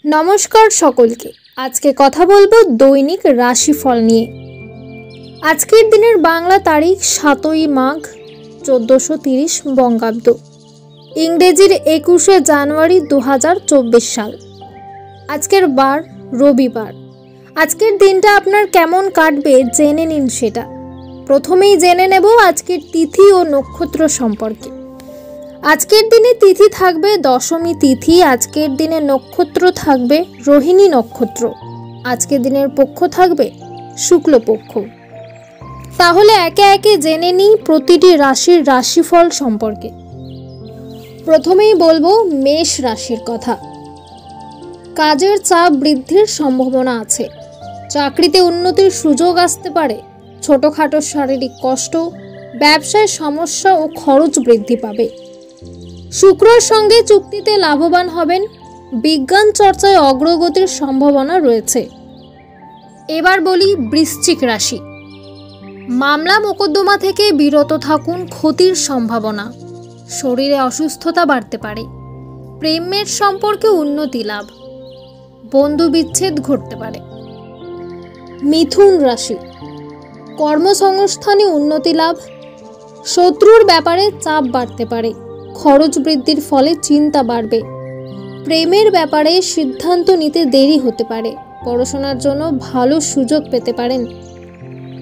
নমস্কার সকলকে। আজকে কথা বলবো দৈনিক রাশিফল নিয়ে। আজকের দিনের বাংলা তারিখ 7ই মাঘ 1430 বঙ্গাব্দ, ইংরেজির 21শে জানুয়ারি 2024 সাল। আজকের বার রবিবার। আজকের দিনটা আপনার কেমন কাটবে জেনে নিন সেটা। প্রথমেই জেনে নেব আজকের তিথি ও নক্ষত্র সম্পর্কে। আজকের দিনে তিথি থাকবে দশমী তিথি। আজকের দিনে নক্ষত্র থাকবে রোহিণী নক্ষত্র। আজকের দিনের পক্ষ থাকবে শুক্লপক্ষ। তাহলে একে একে জেনে নিই প্রতিটি রাশির রাশিফল সম্পর্কে। প্রথমেই বলবো মেষ রাশির কথা। কাজের চাপ বৃদ্ধির সম্ভাবনা আছে। চাকরিতে উন্নতির সুযোগ আসতে পারে। ছোটখাটো শারীরিক কষ্ট, ব্যবসায় সমস্যা ও খরচ বৃদ্ধি পাবে। শুক্রের সঙ্গে চুক্তিতে লাভবান হবেন। বিজ্ঞান চর্চায় অগ্রগতির সম্ভাবনা রয়েছে। এবার বলি বৃশ্চিক রাশি। মামলা মোকদ্দমা থেকে বিরত থাকুন, ক্ষতির সম্ভাবনা। শরীরে অসুস্থতা বাড়তে পারে। প্রেমের সম্পর্কে উন্নতি লাভ। বন্ধু বিচ্ছেদ ঘটতে পারে। মিথুন রাশি। কর্মসংস্থানে উন্নতি লাভ। শত্রুর ব্যাপারে চাপ বাড়তে পারে। খরচ বৃদ্ধির ফলে চিন্তা বাড়বে। প্রেমের ব্যাপারে সিদ্ধান্ত নিতে দেরি হতে পারে। পড়াশোনার জন্য ভালো সুযোগ পেতে পারেন।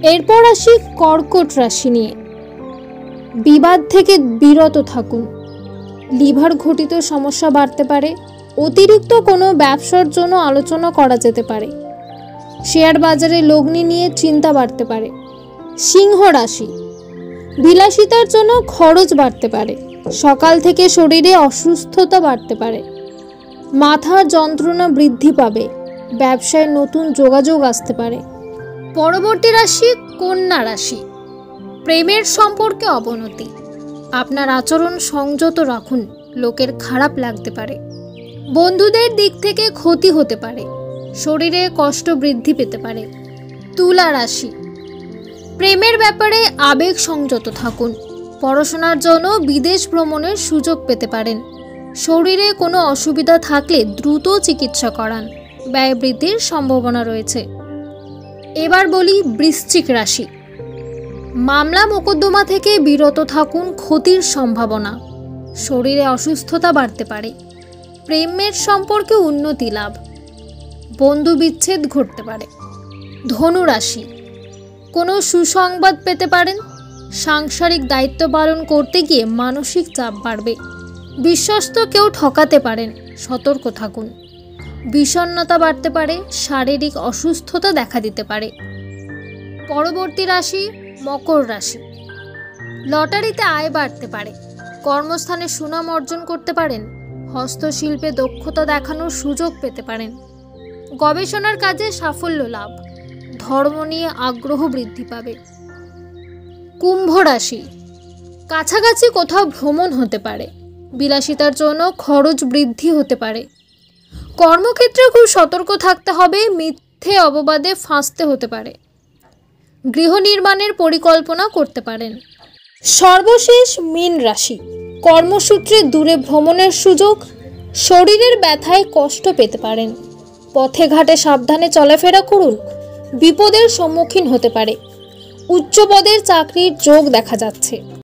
এরপর আসি কর্কট রাশি নিয়ে। বিবাদ থেকে বিরত থাকুন। লিভার ঘটিত সমস্যা বাড়তে পারে। অতিরিক্ত কোনো ব্যবসার জন্য আলোচনা করা যেতে পারে। শেয়ার বাজারে লগ্নি নিয়ে চিন্তা বাড়তে পারে। সিংহ রাশি। বিলাসিতার জন্য খরচ বাড়তে পারে। সকাল থেকে শরীরে অসুস্থতা বাড়তে পারে। মাথার যন্ত্রণা বৃদ্ধি পাবে। ব্যবসায় নতুন যোগাযোগ আসতে পারে। পরবর্তী রাশি কন্যা রাশি। প্রেমের সম্পর্কে অবনতি। আপনার আচরণ সংযত রাখুন। লোকের খারাপ লাগতে পারে। বন্ধুদের দিক থেকে ক্ষতি হতে পারে। শরীরে কষ্ট বৃদ্ধি পেতে পারে। তুলা রাশি। প্রেমের ব্যাপারে আবেগ সংযত থাকুন। পড়াশোনার জন্য বিদেশ ভ্রমণের সুযোগ পেতে পারেন। শরীরে কোনো অসুবিধা থাকলে দ্রুত চিকিৎসা করান। ব্যয় বৃদ্ধির সম্ভাবনা রয়েছে। এবার বলি বৃশ্চিক রাশি। মামলা মোকদ্দমা থেকে বিরত থাকুন, ক্ষতির সম্ভাবনা। শরীরে অসুস্থতা বাড়তে পারে। প্রেমের সম্পর্কে উন্নতি লাভ। বন্ধু বিচ্ছেদ ঘটতে পারে। ধনু রাশি। কোনো সুসংবাদ পেতে পারেন। সাংসারিক দায়িত্ব পালন করতে গিয়ে মানসিক চাপ বাড়বে। বিশ্বস্ত কেউ ঠকাতে পারেন। সতর্ক থাকুন। বিষণ্ণতা বাড়তে পারে। শারীরিক অসুস্থতা দেখা দিতে পারে। পরবর্তী রাশি মকর রাশি। লটারিতে আয় বাড়তে পারে। কর্মস্থানে সুনাম অর্জন করতে পারেন। হস্তশিল্পে দক্ষতা দেখানোর সুযোগ পেতে পারেন। গবেষণার কাজে সাফল্য লাভ। ধর্ম নিয়ে আগ্রহ বৃদ্ধি পাবে। কুম্ভ রাশি। কাছাকাছি কোথাও ভ্রমণ হতে পারে। বিলাসিতার জন্য খরচ বৃদ্ধি হতে পারে। কর্মক্ষেত্রে খুব সতর্ক থাকতে হবে। মিথ্যে অপবাদে ফাঁসতে হতে পারে। গৃহ নির্মাণের পরিকল্পনা করতে পারেন। সর্বশেষ মীন রাশি। কর্মসূত্রে দূরে ভ্রমণের সুযোগ। শরীরের ব্যথায় কষ্ট পেতে পারেন। পথে ঘাটে সাবধানে চলাফেরা করুন। বিপদের সম্মুখীন হতে পারে। উচ্চ পদের চাকরির যোগ দেখা যাচ্ছে।